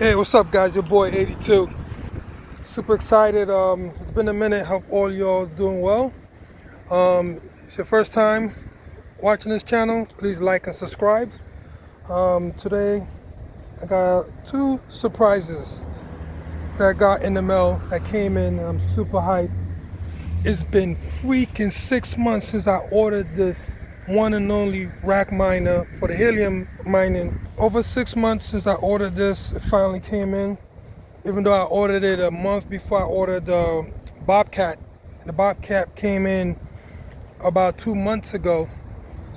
Hey, what's up guys? Your boy 82. Super excited. It's been a minute. Hope all y'all doing well. It's your first time watching this channel. Please like and subscribe. Today I got two surprises that I got in the mail that came in. I'm super hyped. It's been freaking 6 months since I ordered this one and only rack miner for the helium mining. Over 6 months since I ordered this. It finally came in. Even though I ordered it a month before I ordered the Bobcat. The Bobcat came in about 2 months ago.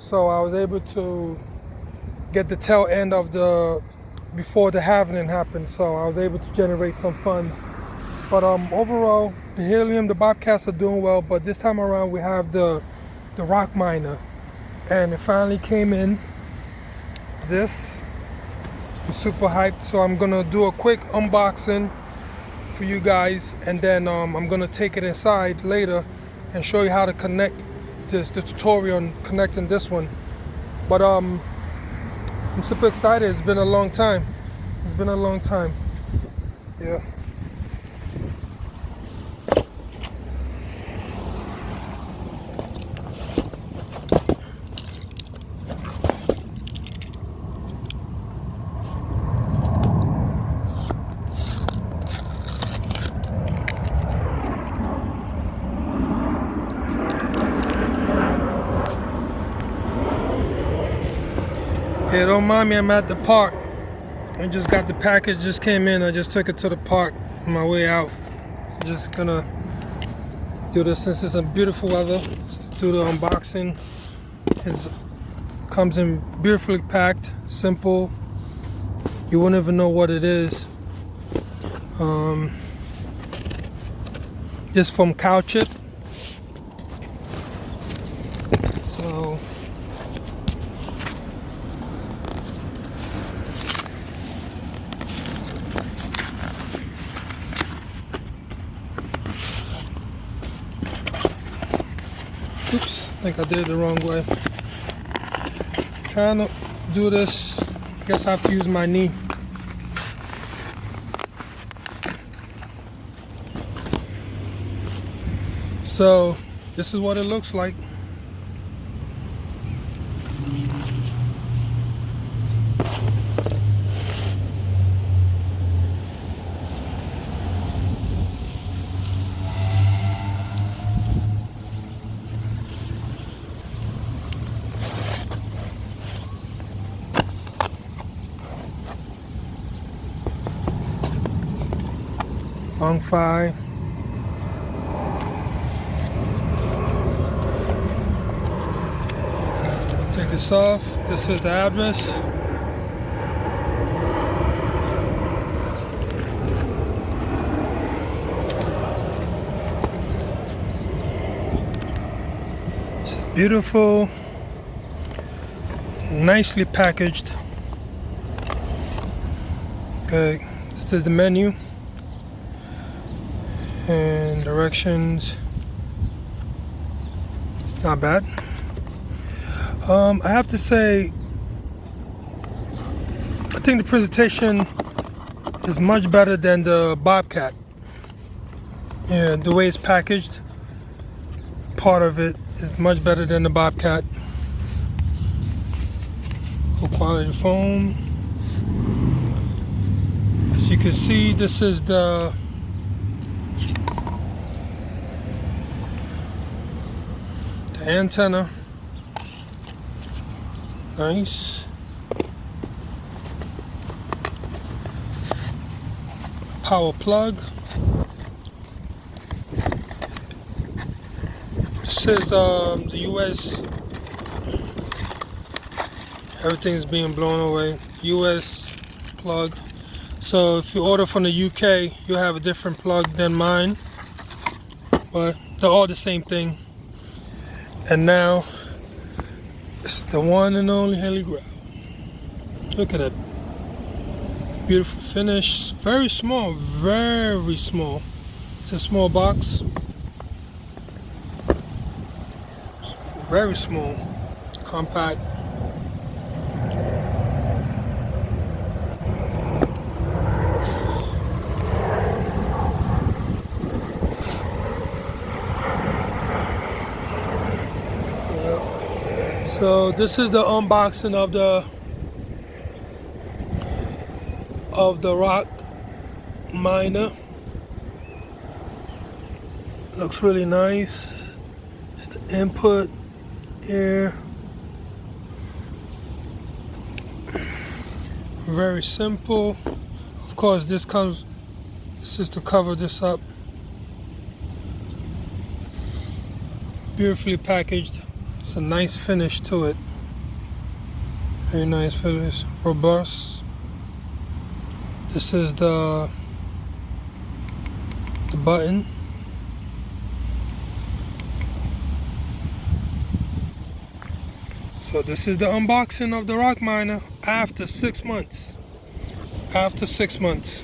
So I was able to get the tail end of before the halving happened. So I was able to generate some funds. But overall, the helium, the Bobcats are doing well. But this time around we have the rock miner. And it finally came in. I'm super hyped, so I'm gonna do a quick unboxing for you guys, and then I'm gonna take it inside later and show you how to connect the tutorial on connecting this one. But I'm super excited. It's been a long time. Yeah. Hey, don't mind me, I'm at the park. I just got the package, just came in. I just took it to the park on my way out. Just gonna do this since it's a beautiful weather. Just do the unboxing. It comes in beautifully packed, simple. You won't even know what it is. Just from cow chip. So oops, I think I did it the wrong way. Trying to do this, I guess I have to use my knee. So this is what it looks like. Long fi. Take this off. This is the address. This is beautiful. Nicely packaged. Okay, this is the menu and directions. Not bad. I have to say, I think the presentation is much better than the Bobcat. Yeah, the way it's packaged, part of it is much better than the Bobcat. Good quality foam. As you can see, this is the antenna. Nice. Power plug. This is the US. Everything's being blown away. US plug. So if you order from the UK, you have a different plug than mine, but they're all the same thing. And now it's the one and only Helium. Look at that beautiful finish. Very small, very small. It's a small box. Very small, compact. So this is the unboxing of the rock miner. Looks really nice. It's the input here. Very simple. Of course, this is to cover this up. Beautifully packaged. It's a nice finish to it. Very nice finish. Robust. This is the button. So this is the unboxing of the rock miner after 6 months. After 6 months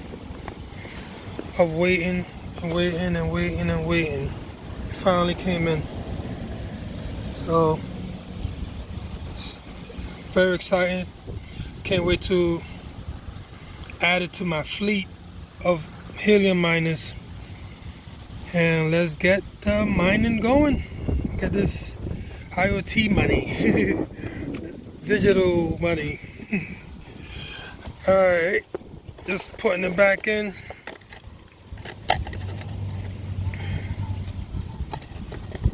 of waiting and waiting and waiting and waiting, it finally came in. So it's very exciting. Can't wait to add it to my fleet of helium miners. And let's get the mining going. Get this IoT money. This digital money. Alright, just putting it back in.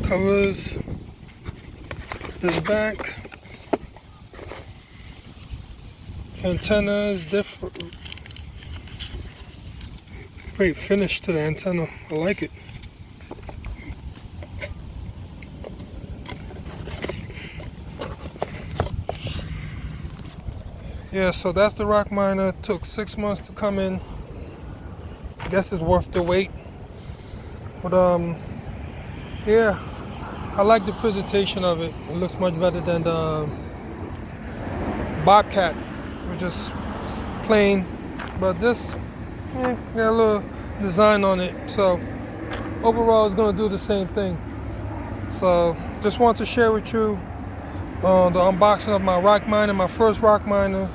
Covers. Put this back. Antenna is different. Great finish to the antenna. I like it. Yeah, so that's the rock miner. It took 6 months to come in. I guess it's worth the wait. But yeah, I like the presentation of it. It looks much better than the Bobcat, which is plain. But this, got a little design on it. So overall, it's gonna do the same thing. So just want to share with you the unboxing of my rock miner, my first rock miner.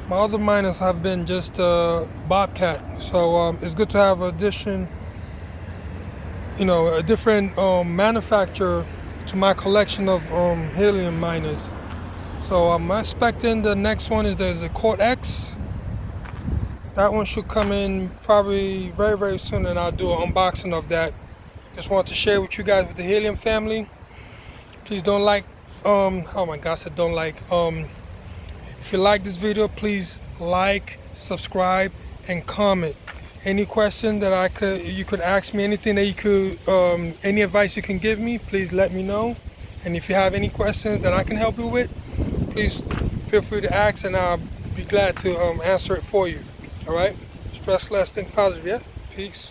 My other miners have been just Bobcat. So it's good to have a different manufacturer to my collection of helium miners. So I'm expecting the next one is the Cord X. That one should come in probably very, very soon, and I'll do an unboxing of that. Just want to share with you guys, with the Helium family. Please don't like, oh my God, I said don't like. If you like this video, please like, subscribe, and comment. Any question that you could ask me, anything that you could, any advice you can give me, please let me know. And if you have any questions that I can help you with, please feel free to ask, and I'll be glad to answer it for you. All right? Stress less, think positive, yeah? Peace.